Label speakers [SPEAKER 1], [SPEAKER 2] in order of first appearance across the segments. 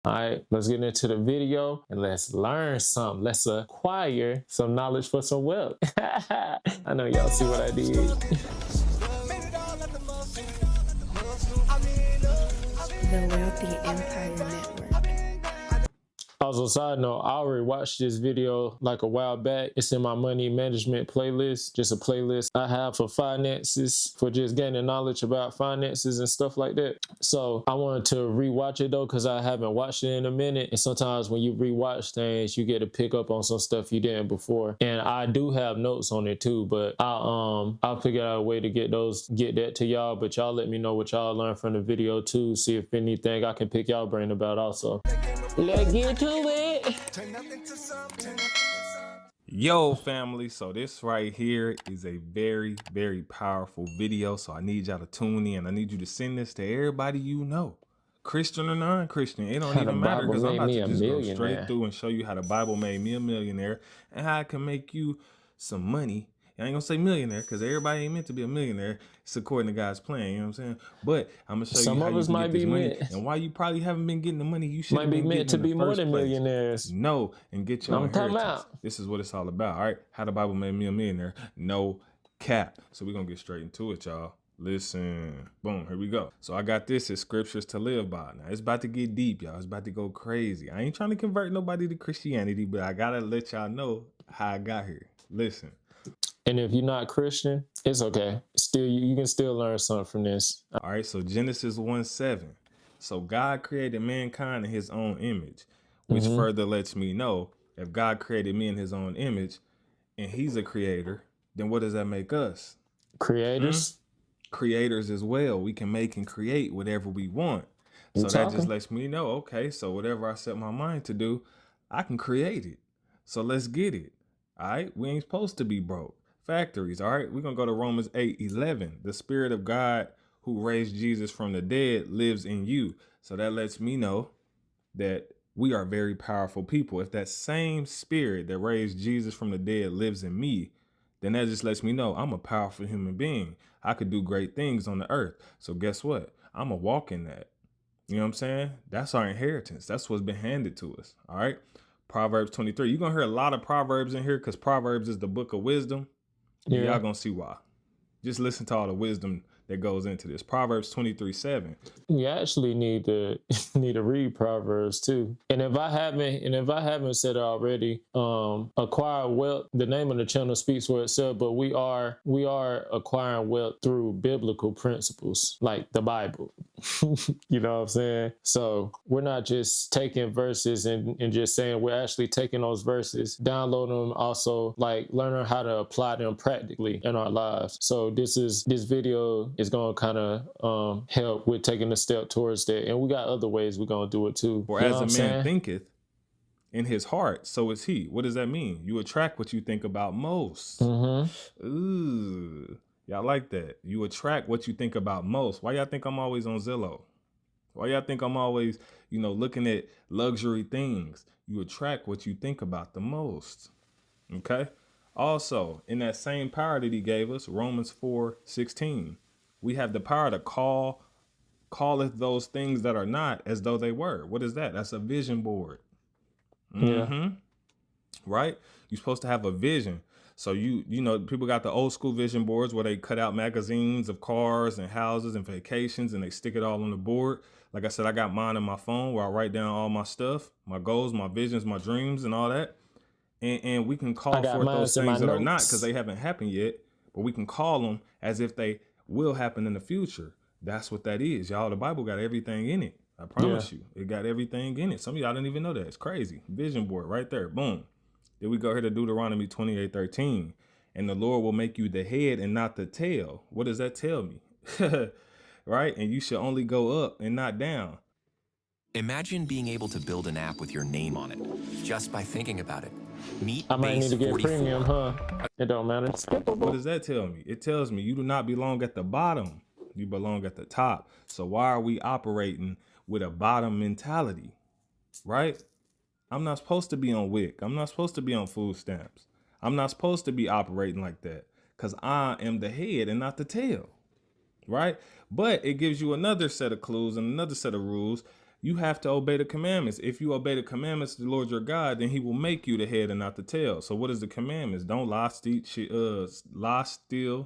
[SPEAKER 1] All right, let's get into the video and let's learn something. Let's acquire some knowledge for some wealth. I know y'all see what I did.
[SPEAKER 2] The Wealthy Empire Network.
[SPEAKER 1] Also, side note, I already watched this video like a while back. It's in my money management playlist, just a playlist I have for finances, for just gaining knowledge about finances and stuff like that. So I wanted to rewatch it though, because I haven't watched it in a minute. And sometimes when you rewatch things, you get to pick up on some stuff you didn't before. And I do have notes on it too, but I'll figure out a way to get that to y'all. But y'all let me know what y'all learned from the video too. See if anything I can pick y'all brain about also. Let's get to it.
[SPEAKER 3] Yo family, so this right here is a very, very powerful video. So I need y'all to tune in. I need you to send this to everybody you know, Christian or non-Christian. It don't even matter, because I'm about to just go straight through and show you how the Bible made me a millionaire and how it can make you some money. I ain't gonna say millionaire, because everybody ain't meant to be a millionaire. It's according to God's plan, you know what I'm saying? But I'm gonna show you how you can get this money and why you probably haven't been getting the money you should have been getting to be more than millionaires. No, and get your inheritance. This is what it's all about, all right? How the Bible made me a millionaire. No cap. So we're gonna get straight into it, y'all. Listen, boom, here we go. So I got this as scriptures to live by. Now it's about to get deep, y'all. It's about to go crazy. I ain't trying to convert nobody to Christianity, but I gotta let y'all know how I got here. Listen.
[SPEAKER 1] And if you're not Christian, it's okay. Still, you can still learn something from this.
[SPEAKER 3] All right, so Genesis 1:7. So God created mankind in his own image, which further lets me know if God created me in his own image and he's a creator, then what does that make us?
[SPEAKER 1] Creators?
[SPEAKER 3] Creators as well. We can make and create whatever we want. So that just lets me know, okay, so whatever I set my mind to do, I can create it. So let's get it. All right, we ain't supposed to be broke. Factories, all right? We're going to go to Romans 8:11. The Spirit of God who raised Jesus from the dead lives in you. So that lets me know that we are very powerful people. If that same Spirit that raised Jesus from the dead lives in me, then that just lets me know I'm a powerful human being. I could do great things on the earth. So guess what? I'm going to walk in that. You know what I'm saying? That's our inheritance. That's what's been handed to us, all right? Proverbs 23. You're going to hear a lot of Proverbs in here because Proverbs is the book of wisdom. Yeah. Y'all gonna see why. Just listen to all the wisdom that goes into this. Proverbs 23:7.
[SPEAKER 1] You actually need to read Proverbs too. And if I haven't said it already, acquire wealth. The name of the channel speaks for itself, but we are acquiring wealth through biblical principles, like the Bible. You know what I'm saying? So we're not just taking verses and just saying, we're actually taking those verses, downloading them, also like learning how to apply them practically in our lives. So this video is going to kind of help with taking a step towards that. And we got other ways we're going to do it too.
[SPEAKER 3] For as a man thinketh in his heart, so is he. What does that mean? You attract what you think about most. Ooh. Y'all like that? You attract what you think about most. Why y'all think I'm always on Zillow? Why y'all think I'm always, looking at luxury things? You attract what you think about the most. Okay? Also, in that same power that he gave us, Romans 4:16, we have the power to calleth those things that are not as though they were. What is that? That's a vision board.
[SPEAKER 1] Yeah.
[SPEAKER 3] Right? You're supposed to have a vision. So people got the old school vision boards where they cut out magazines of cars and houses and vacations and they stick it all on the board. Like I said, I got mine on my phone where I write down all my stuff, my goals, my visions, my dreams and all that. And we can call forth those things that are not because they haven't happened yet, but we can call them as if they will happen in the future. That's what that is, y'all. The Bible got everything in it. I promise you. It got everything in it. Some of y'all didn't even know that. It's crazy. Vision board right there. Boom. Then we go here to Deuteronomy 28:13. And the Lord will make you the head and not the tail. What does that tell me? Right? And you should only go up and not down.
[SPEAKER 4] Imagine being able to build an app with your name on it just by thinking about it.
[SPEAKER 1] I might need to get premium, huh? It don't matter.
[SPEAKER 3] What does that tell me? It tells me you do not belong at the bottom. You belong at the top. So why are we operating with a bottom mentality? Right? I'm not supposed to be on WIC. I'm not supposed to be on food stamps. I'm not supposed to be operating like that because I am the head and not the tail. Right? But it gives you another set of clues and another set of rules. You have to obey the commandments. If you obey the commandments of the Lord your God, then he will make you the head and not the tail. So what is the commandments? Don't lie, steal,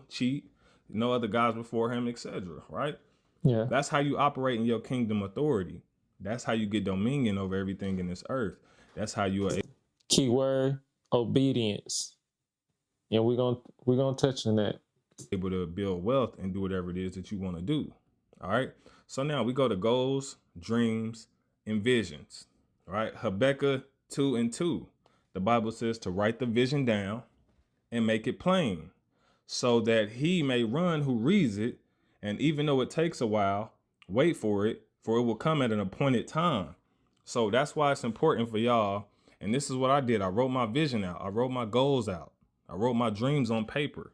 [SPEAKER 3] cheat, no other gods before him, etc. Right?
[SPEAKER 1] Yeah.
[SPEAKER 3] That's how you operate in your kingdom authority. That's how you get dominion over everything in this earth. That's how you are
[SPEAKER 1] Keyword, obedience. And we're gonna touch on that.
[SPEAKER 3] able to build wealth and do whatever it is that you want to do. All right. So now we go to goals, dreams, and visions. All right. Habakkuk 2:2. The Bible says to write the vision down and make it plain so that he may run who reads it. And even though it takes a while, wait for it will come at an appointed time. So that's why it's important for y'all. And this is what I did. I wrote my vision out. I wrote my goals out. I wrote my dreams on paper,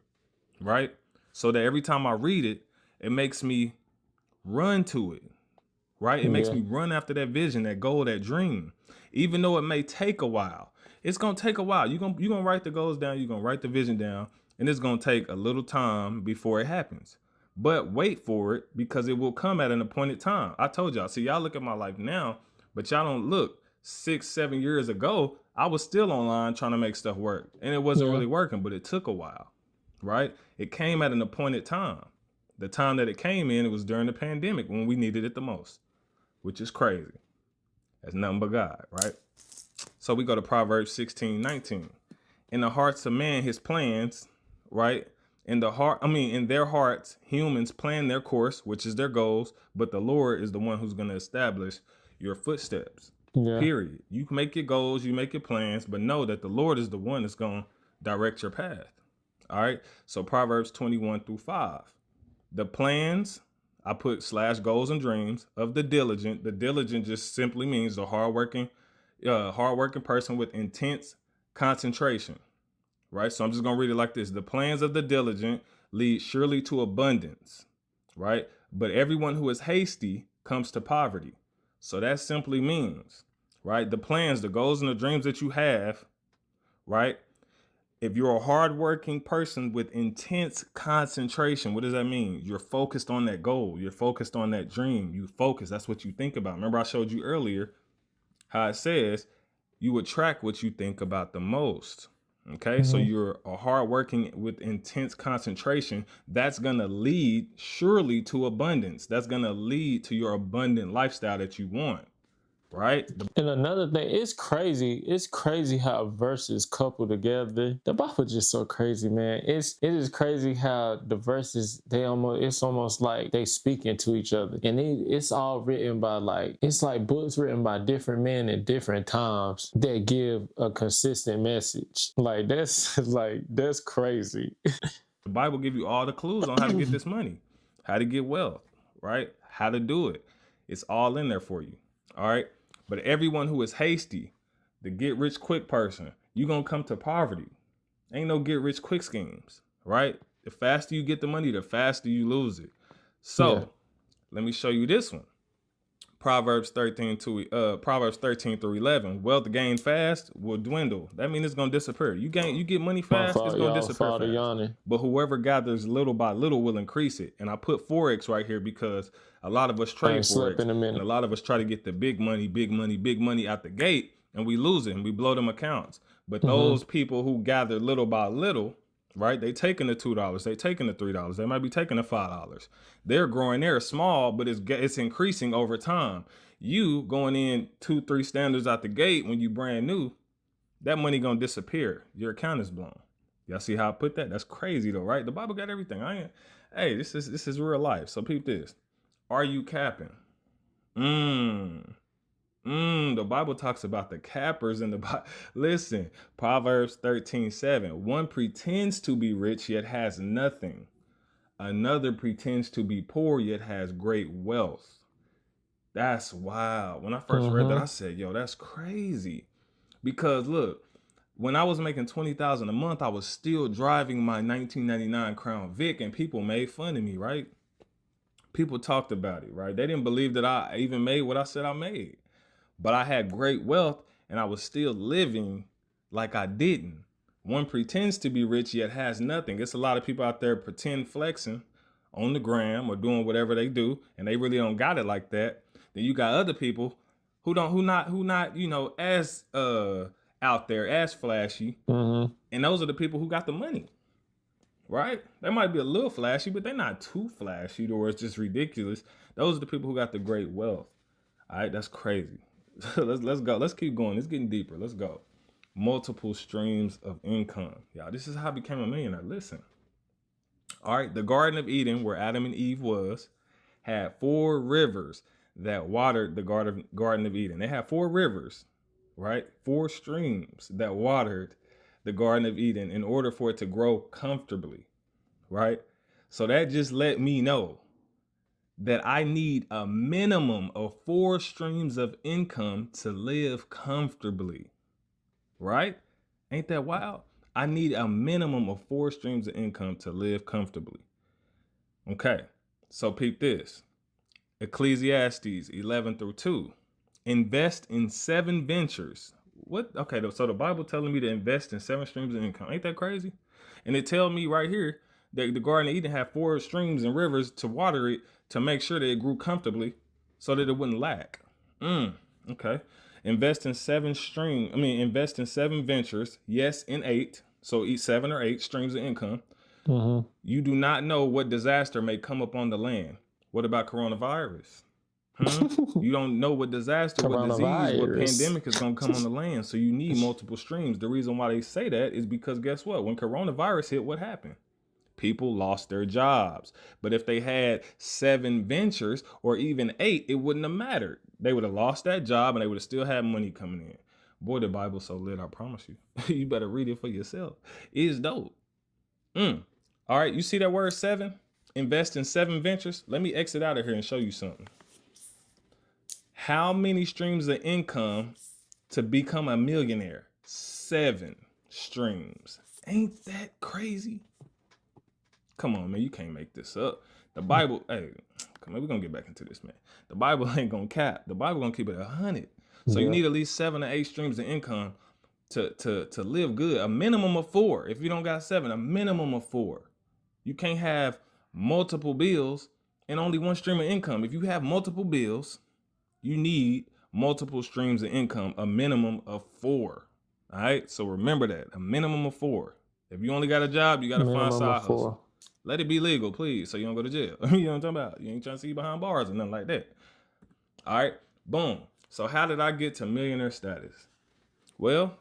[SPEAKER 3] right? So that every time I read it, it makes me run to it, right? It makes me run after that vision, that goal, that dream. Even though it may take a while, it's going to take a while. You're going to write the goals down. You're going to write the vision down, and it's going to take a little time before it happens. But wait for it because it will come at an appointed time. I told y'all, see, y'all look at my life now, but y'all don't look 6-7 years ago. I was still online trying to make stuff work, and it wasn't really working, but it took a while, right? It came at an appointed time. The time that it came in, it was during the pandemic when we needed it the most, which is crazy. That's nothing but God, right? So we go to Proverbs 16:19. In the hearts of man, his plans, right? In their hearts, humans plan their course, which is their goals, but the Lord is the one who's going to establish your footsteps. Yeah. Period. You can make your goals, you make your plans, but know that the Lord is the one that's going to direct your path. All right. So Proverbs 21:5. The plans, I put / goals and dreams of the diligent. The diligent just simply means the hardworking person with intense concentration. Right. So I'm just going to read it like this. The plans of the diligent lead surely to abundance. Right. But everyone who is hasty comes to poverty. So that simply means, right, the plans, the goals and the dreams that you have, right? If you're a hardworking person with intense concentration, what does that mean? You're focused on that goal. You're focused on that dream. You focus. That's what you think about. Remember, I showed you earlier how it says you attract what you think about the most. Okay, so you're a hardworking with intense concentration. That's going to lead surely to abundance. That's going to lead to your abundant lifestyle that you want. Right.
[SPEAKER 1] And another thing, it's crazy. It's crazy how verses couple together. The Bible just so crazy, man. It is crazy how the verses, it's almost like they speak into each other. And it's all written by it's like books written by different men at different times that give a consistent message. That's crazy.
[SPEAKER 3] The Bible give you all the clues on how to get this money, how to get wealth, right? How to do it. It's all in there for you. All right. But everyone who is hasty, the get rich quick person, you're going to come to poverty. Ain't no get rich quick schemes, right? The faster you get the money, the faster you lose it. So let me show you this one. Proverbs 13 through 11. Wealth gained fast will dwindle. That means it's going to disappear. You get money fast, it's going to disappear fast. But whoever gathers little by little will increase it. And I put Forex right here because a lot of us trade Forex. And a lot of us try to get the big money out the gate, and we lose it and we blow them accounts. But those people who gather little by little, right? They taking the $2, they taking the $3, they might be taking the $5. They're growing. They're small, but it's increasing over time. You going in 2-3 standards out the gate when you brand new, that money gonna disappear. Your account is blown. Y'all see how I put that? That's crazy though, right? The Bible got everything. Hey, this is real life. So peep this. Are you capping? The Bible talks about the cappers in the Bible. Listen, Proverbs 13:7. One pretends to be rich, yet has nothing. Another pretends to be poor, yet has great wealth. That's wild. When I first read that, I said, yo, that's crazy. Because look, when I was making $20,000 a month, I was still driving my 1999 Crown Vic, and people made fun of me, right? People talked about it, right? They didn't believe that I even made what I said I made. But I had great wealth, and I was still living like I didn't. One pretends to be rich, yet has nothing. It's a lot of people out there pretend flexing on the gram or doing whatever they do, and they really don't got it like that. Then you got other people who not, you know, as out there, as flashy.
[SPEAKER 1] Mm-hmm.
[SPEAKER 3] And those are the people who got the money. Right? They might be a little flashy, but they're not too flashy to where it's just ridiculous. Those are the people who got the great wealth. All right, that's crazy. Let's go. Let's keep going. It's getting deeper. Let's go. Multiple streams of income. Y'all, this is how I became a millionaire. Listen. All right, the Garden of Eden, where Adam and Eve was, had 4 rivers that watered the Garden of Eden. They had 4 rivers, right? 4 streams that watered the Garden of Eden in order for it to grow comfortably, right? So that just let me know that I need a minimum of 4 streams of income to live comfortably, right? Ain't that wild? I need a minimum of 4 streams of income to live comfortably. Okay, so peep this. Ecclesiastes 11-2. Invest in 7 ventures. What? Okay, so the Bible telling me to invest in 7 streams of income. Ain't that crazy? And it tell me right here that the Garden of Eden had 4 streams and rivers to water it to make sure that it grew comfortably so that it wouldn't lack. Okay. Invest in 7 ventures. Yes, in 8. So each 7 or 8 streams of income.
[SPEAKER 1] Mm-hmm.
[SPEAKER 3] You do not know what disaster may come upon the land. What about coronavirus? You don't know what disaster, what disease, what pandemic is going to come on the land. So you need multiple streams. The reason why they say that is because guess what? When coronavirus hit, what happened? People lost their jobs. But if they had 7 ventures or even 8, it wouldn't have mattered. They would have lost that job and they would have still had money coming in. Boy, the Bible's so lit, I promise you. You better read it for yourself. It's dope. All right, you see that word 7? Invest in 7 ventures. Let me exit out of here and show you something. How many streams of income to become a millionaire? 7 streams. Ain't that crazy? Come on, man. You can't make this up. The Bible, hey, come on, we're going to get back into this, man. The Bible ain't going to cap. The Bible going to keep it 100. So you need at least 7 or 8 streams of income to live good. A minimum of 4. If you don't got 7, a minimum of 4. You can't have multiple bills and only 1 stream of income. If you have multiple bills, you need multiple streams of income, a minimum of 4. All right. So remember that, a minimum of 4. If you only got a job, you got to find side hustle. Let it be legal, please, so you don't go to jail. You know what I'm talking about? You ain't trying to see you behind bars or nothing like that. All right. Boom. So how did I get to millionaire status? Well,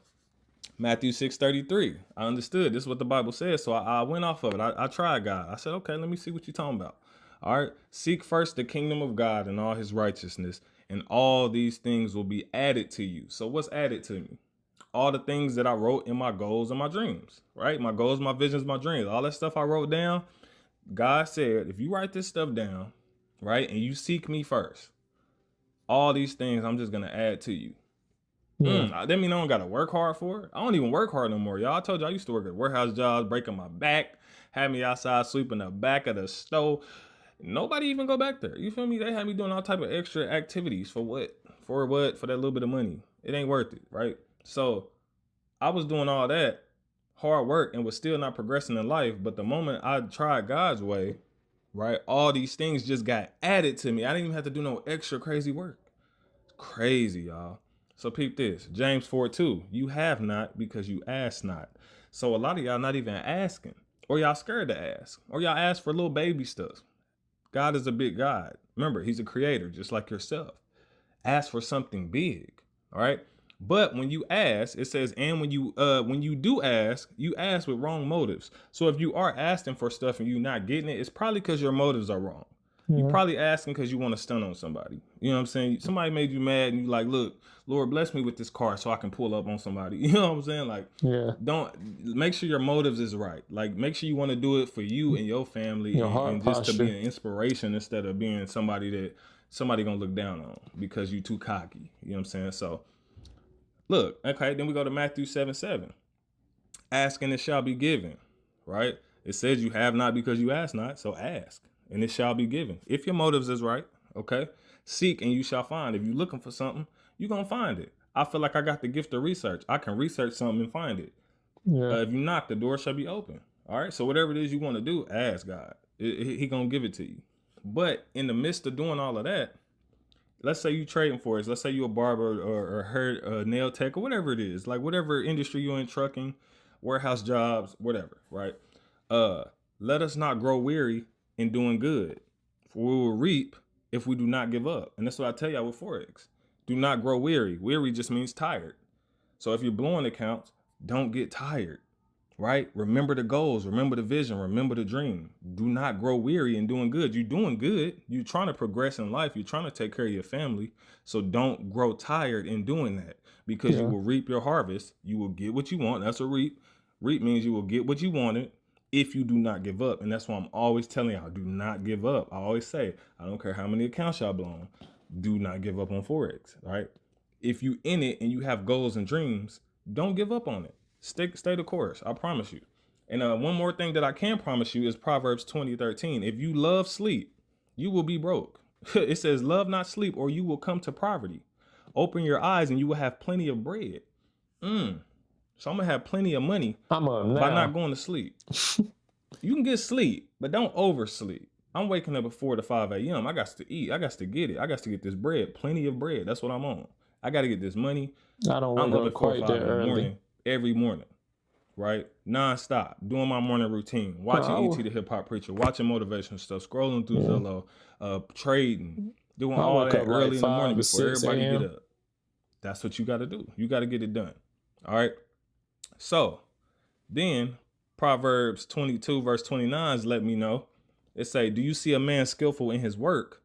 [SPEAKER 3] Matthew 6:33. I understood this is what the Bible says. So I went off of it. I tried God. I said, okay, let me see what you're talking about. All right. Seek first the kingdom of God and all his righteousness, and all these things will be added to you. So what's added to me? All the things that I wrote in my goals and my dreams, right? My goals, my visions, my dreams, all that stuff I wrote down. God said, if you write this stuff down, right, and you seek me first, all these things I'm just going to add to you. That mean I don't got to work hard for it. I don't even work hard no more, y'all. I told you I used to work at warehouse jobs, breaking my back, had me outside sweeping the back of the stove. Nobody even go back there. You feel me? They had me doing all type of extra activities for what? For what? For that little bit of money. It ain't worth it, right? So I was doing all that hard work and was still not progressing in life. But the moment I tried God's way, right, all these things just got added to me. I didn't even have to do no extra crazy work. It's crazy, y'all. So peep this. James 4:2. You have not because you ask not. So a lot of y'all not even asking, or y'all scared to ask, or y'all ask for little baby stuff. God is a big God. Remember, he's a creator, just like yourself. Ask for something big. All right. But when you ask, it says, and when you do ask, you ask with wrong motives. So if you are asking for stuff and you're not getting it, it's probably because your motives are wrong. You're probably asking because you want to stun on somebody. You know what I'm saying? Somebody made you mad and you like, look, Lord, bless me with this car so I can pull up on somebody. You know what I'm saying? Like, don't make sure your motives is right. Like, make sure you want to do it for you and your family and just to be an inspiration instead of being somebody that somebody gonna look down on because you too cocky. You know what I'm saying? So look, okay, then we go to Matthew 7:7. Ask and it shall be given, right? It says you have not because you ask not, so ask and it shall be given. If your motives is right, okay? Seek and you shall find. If you're looking for something, you're going to find it. I feel like I got the gift of research. I can research something and find it. If you knock, the door shall be open. All right? So whatever it is you want to do, ask God. He going to give it to you. But in the midst of doing all of that, let's say you trading Forex. Let's say you a barber or hair nail tech or whatever it is, like whatever industry you're in, trucking, warehouse jobs, whatever, right? Let us not grow weary in doing good, for we will reap if we do not give up. And that's what I tell y'all with Forex. Do not grow weary. Weary just means tired. So if you're blowing accounts, don't get tired, right? Remember the goals, remember the vision, remember the dream. Do not grow weary in doing good. You're doing good. You're trying to progress in life. You're trying to take care of your family. So don't grow tired in doing that, because you will reap your harvest. You will get what you want. That's a reap. Reap means you will get what you wanted if you do not give up. And that's why I'm always telling y'all, do not give up. I always say, I don't care how many accounts y'all blown, do not give up on Forex, right? If you in it and you have goals and dreams, don't give up on it. Stay the course. I promise you. And one more thing that I can promise you is Proverbs 20:13. If you love sleep, you will be broke. It says, love not sleep, or you will come to poverty. Open your eyes and you will have plenty of bread. So I'm gonna have plenty of money by not going to sleep. You can get sleep, but don't oversleep. I'm waking up at 4 to 5 a.m. I got to eat. I got to get it. I got to get this bread. Plenty of bread. That's what I'm on. I got to get this money.
[SPEAKER 1] I don't wake up quite that early.
[SPEAKER 3] Every morning, right? Non-stop. Doing my morning routine. Watching E.T. the Hip Hop Preacher. Watching motivational stuff. Scrolling through Zillow. Trading. Doing all that early in the morning before everybody get up. That's what you got to do. You got to get it done. All right? So, then Proverbs 22 verse 29 let me know. It say, do you see a man skillful in his work?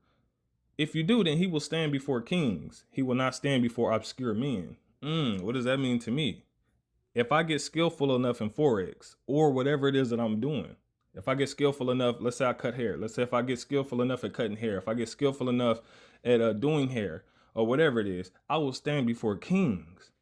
[SPEAKER 3] If you do, then he will stand before kings. He will not stand before obscure men. What does that mean to me? If I get skillful enough in Forex or whatever it is that I'm doing, if I get skillful enough, let's say I cut hair. Let's say if I get skillful enough at cutting hair, if I get skillful enough at doing hair or whatever it is, I will stand before kings.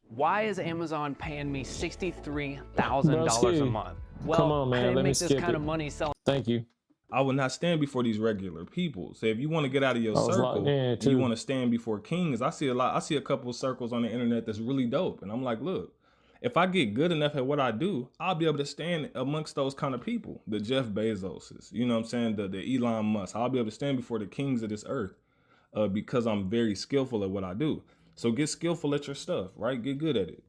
[SPEAKER 5] Why is Amazon paying me $63,000 a month? Well,
[SPEAKER 1] come on, man.
[SPEAKER 5] I didn't
[SPEAKER 1] Let
[SPEAKER 5] make
[SPEAKER 1] me
[SPEAKER 5] this
[SPEAKER 1] skip
[SPEAKER 5] kind
[SPEAKER 1] it.
[SPEAKER 5] of money selling.
[SPEAKER 1] Thank you.
[SPEAKER 3] I will not stand before these regular people. So if you want to get out of your circle, you want to stand before kings. I see a couple of circles on the internet that's really dope. And I'm like, look, if I get good enough at what I do, I'll be able to stand amongst those kind of people. The Jeff Bezoses, you know what I'm saying? The Elon Musk. I'll be able to stand before the kings of this earth because I'm very skillful at what I do. So get skillful at your stuff, right? Get good at it.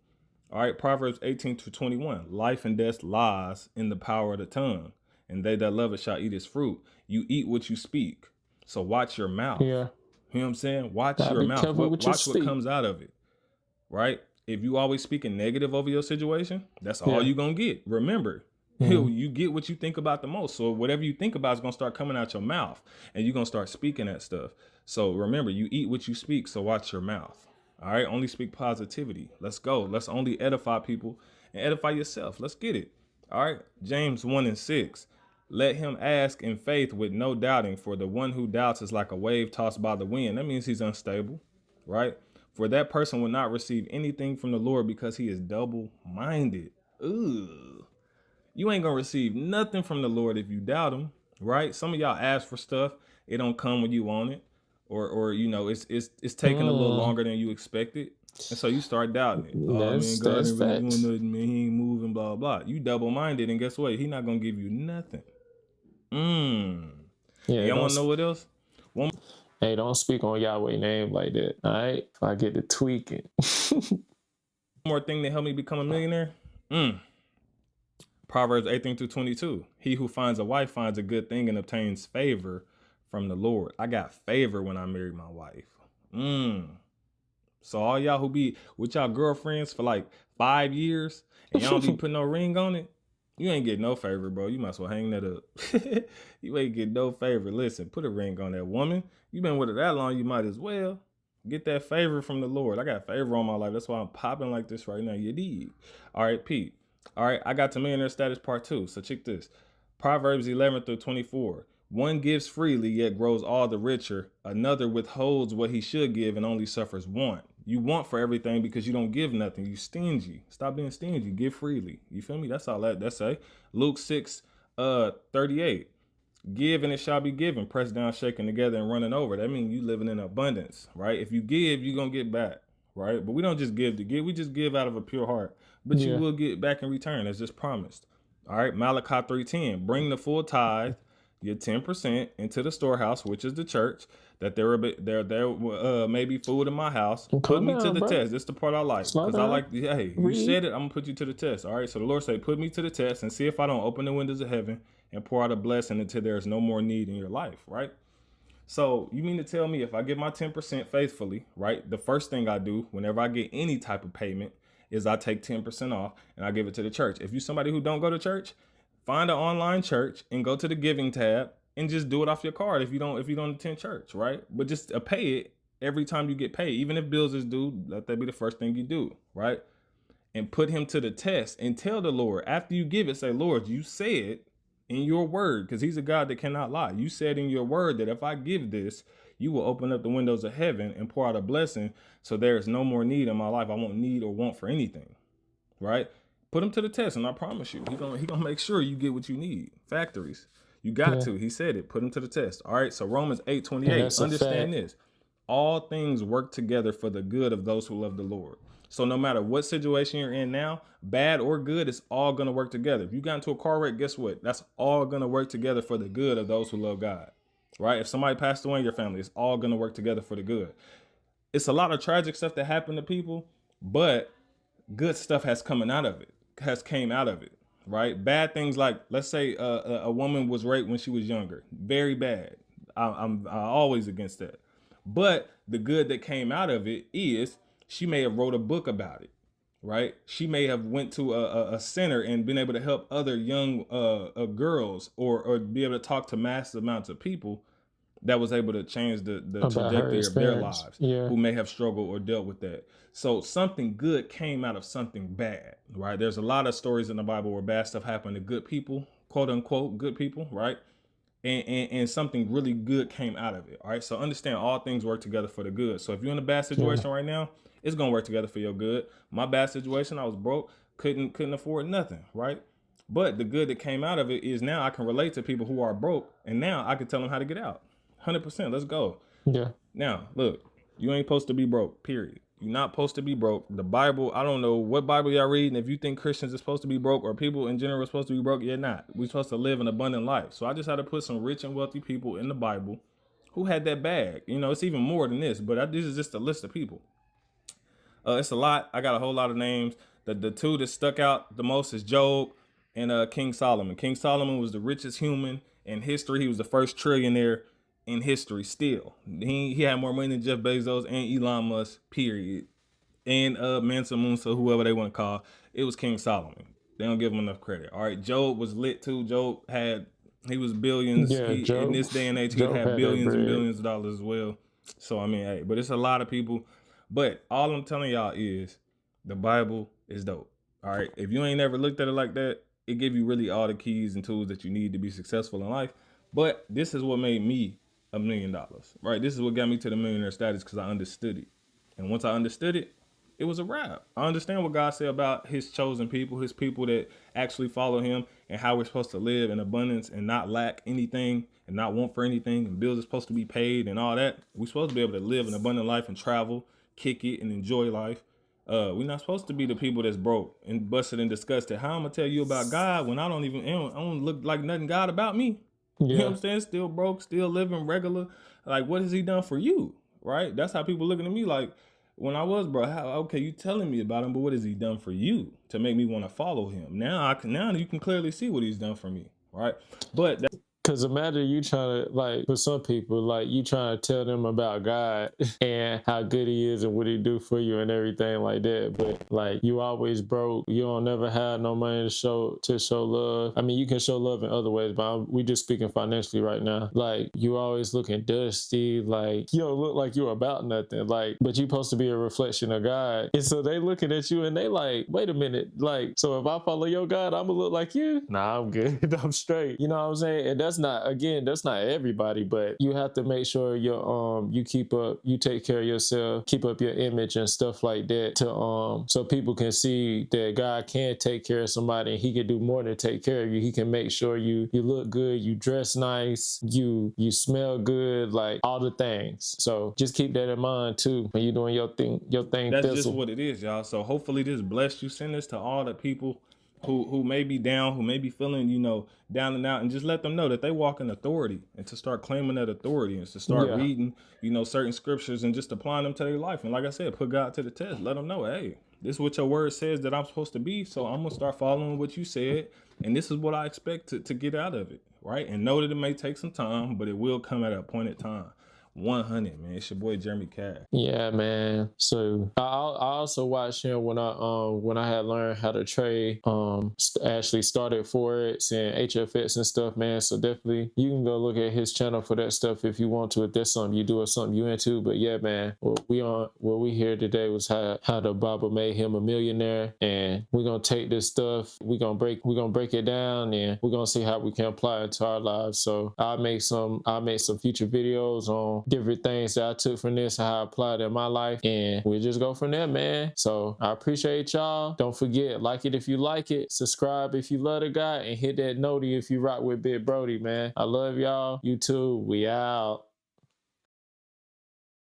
[SPEAKER 3] All right, Proverbs 18-21. Life and death lies in the power of the tongue, and they that love it shall eat its fruit. You eat what you speak. So watch your mouth. Yeah. You know what I'm saying? Watch your mouth. Watch what comes out of it. Right? If you always speaking negative over your situation, that's all you're going to get. Remember, you get what you think about the most. So whatever you think about is going to start coming out your mouth, and you're going to start speaking that stuff. So remember, you eat what you speak. So watch your mouth. All right. Only speak positivity. Let's go. Let's only edify people and edify yourself. Let's get it. All right. James 1:6. Let him ask in faith with no doubting, for the one who doubts is like a wave tossed by the wind. That means he's unstable, right? For that person will not receive anything from the Lord because he is double-minded. Ugh. You ain't going to receive nothing from the Lord if you doubt him, right? Some of y'all ask for stuff. It don't come when you want it. Or you know, it's taking a little longer than you expected. And so you start doubting it. Oh, man, God ain't really doing nothing, man. He ain't moving, blah, blah. You double-minded, and guess what? He not going to give you nothing.
[SPEAKER 1] Yeah,
[SPEAKER 3] y'all want to know what else?
[SPEAKER 1] Hey, don't speak on Yahweh name like that. All right? If I get to tweaking.
[SPEAKER 3] One more thing that helped me become a millionaire. Proverbs 18-22. He who finds a wife finds a good thing and obtains favor from the Lord. I got favor when I married my wife. So all y'all who be with y'all girlfriends for like 5 years and y'all don't be putting no ring on it, you ain't get no favor, bro. You might as well hang that up. You ain't get no favor. Listen, put a ring on that woman. You been with her that long, you might as well get that favor from the Lord. I got favor on my life. That's why I'm popping like this right now. You dig? All right, Pete. All right, I got to millionaire status part 2. So check this. Proverbs 11-24. One gives freely, yet grows all the richer. Another withholds what he should give and only suffers want. You want for everything because you don't give nothing. You stingy. Stop being stingy. Give freely. You feel me? That's all that say. Luke 6:38. Give and it shall be given. Pressed down, shaken together, and running over. That means you living in abundance, right? If you give, you're going to get back, right? But we don't just give to give. We just give out of a pure heart. But you will get back in return. That's just promised. All right. Malachi 3:10. Bring the full tithe. your 10% into the storehouse, which is the church, that there may be food in my house. Put me to the test. This is the part I like. Because I like, hey, you said it, I'm going to put you to the test. All right, so the Lord said, put me to the test and see if I don't open the windows of heaven and pour out a blessing until there is no more need in your life, right? So you mean to tell me if I give my 10% faithfully, right, the first thing I do whenever I get any type of payment is I take 10% off and I give it to the church. If you're somebody who don't go to church, find an online church and go to the giving tab and just do it off your card if you don't attend church, right? But just pay it every time you get paid. Even if bills is due, let that be the first thing you do, right? And put him to the test and tell the Lord, after you give it, say, Lord, you said in your word, because he's a God that cannot lie. You said in your word that if I give this, you will open up the windows of heaven and pour out a blessing so there is no more need in my life. I won't need or want for anything, right? Put him to the test, and I promise you, he gonna make sure you get what you need. Factories, you got to. He said it. Put him to the test. All right. So Romans 8:28. Understand this: all things work together for the good of those who love the Lord. So no matter what situation you're in now, bad or good, it's all gonna work together. If you got into a car wreck, guess what? That's all gonna work together for the good of those who love God. Right? If somebody passed away in your family, it's all gonna work together for the good. It's a lot of tragic stuff that happened to people, but good stuff has came out of it, right? Bad things like, let's say a woman was raped when she was younger, very bad. I'm always against that. But the good that came out of it is she may have wrote a book about it, right? She may have went to a center and been able to help other young girls or be able to talk to massive amounts of people that was able to change the trajectory of their lives who may have struggled or dealt with that. So something good came out of something bad, right? There's a lot of stories in the Bible where bad stuff happened to good people, quote unquote, good people, right? And something really good came out of it, all right? So understand all things work together for the good. So if you're in a bad situation right now, it's going to work together for your good. My bad situation, I was broke, couldn't afford nothing, right? But the good that came out of it is now I can relate to people who are broke, and now I can tell them how to get out. 100%. Let's go.
[SPEAKER 1] Yeah.
[SPEAKER 3] Now, look, you ain't supposed to be broke, period. You're not supposed to be broke. The Bible, I don't know what Bible y'all reading. If you think Christians are supposed to be broke or people in general are supposed to be broke, you're not. We're supposed to live an abundant life. So I just had to put some rich and wealthy people in the Bible who had that bag. You know, it's even more than this, but this is just a list of people. It's a lot. I got a whole lot of names. The two that stuck out the most is Job and King Solomon. King Solomon was the richest human in history. He was the first trillionaire in history still. He had more money than Jeff Bezos and Elon Musk, period. And Mansa Musa, whoever they want to call. It was King Solomon. They don't give him enough credit. All right, Job was lit too. He was billions. In this day and age, he had billions and billions of dollars as well. So, I mean, hey, but it's a lot of people. But all I'm telling y'all is the Bible is dope. All right. If you ain't never looked at it like that, it give you really all the keys and tools that you need to be successful in life. But this is what made me $1 million, right? This is what got me to the millionaire status because I understood it. And once I understood it, it was a wrap. I understand what God said about his chosen people, his people that actually follow him, and how we're supposed to live in abundance and not lack anything and not want for anything. And bills are supposed to be paid and all that. We're supposed to be able to live an abundant life and travel, kick it, and enjoy life. We're not supposed to be the people that's broke and busted and disgusted. How I'm gonna tell you about God when I don't look like nothing God about me? Yeah. You know what I'm saying? Still broke, still living regular. Like, what has he done for you? Right? That's how people looking at me like, when I was broke, okay, you telling me about him, but what has he done for you to make me want to follow him? Now you can clearly see what he's done for me, right? But
[SPEAKER 1] because imagine you trying to, like, for some people, like, you trying to tell them about God and how good he is and what he do for you and everything like that. But, like, you always broke. You don't never have no money to show love. I mean, you can show love in other ways, but we just speaking financially right now. Like, you always looking dusty. Like, you don't look like you're about nothing. Like, but you supposed to be a reflection of God. And so they looking at you and they like, wait a minute. Like, so if I follow your God, I'm going to look like you? Nah, I'm good. I'm straight. You know what I'm saying? And that's not everybody, but you have to make sure you take care of yourself, keep up your image and stuff like that to so people can see that God can take care of somebody and he can do more than take care of you. He can make sure you look good, you dress nice, you smell good, like all the things. So just keep that in mind too when you're doing your thing.
[SPEAKER 3] That's just what it is, y'all. So hopefully this blessed you. Send this to all the people who may be down, who may be feeling, you know, down and out, and just let them know that they walk in authority, and to start claiming that authority, and to start reading, you know, certain scriptures and just applying them to their life. And like I said, put God to the test. Let them know, hey, this is what your word says that I'm supposed to be, so I'm gonna start following what you said, and this is what I expect to get out of it, right? And know that it may take some time, but it will come at a appointed time. 100, man. It's your boy Jeremy Cash.
[SPEAKER 1] Yeah, man. So I also watched him when I had learned how to trade. Actually started Forex and HFX and stuff, man. So definitely you can go look at his channel for that stuff if you want to. If that's something you do or something you into. But yeah, man. What we here today was how the Bible made him a millionaire, and we're gonna take this stuff. We're gonna break it down, and we're gonna see how we can apply it to our lives. So I'll make some future videos on different things that I took from this and how I applied it in my life, and we'll just go from there, man. So I appreciate y'all. Don't forget, like it if you like it, subscribe if you love the guy, and hit that noti if you rock with Big Brody, man. I love y'all. You too. We out.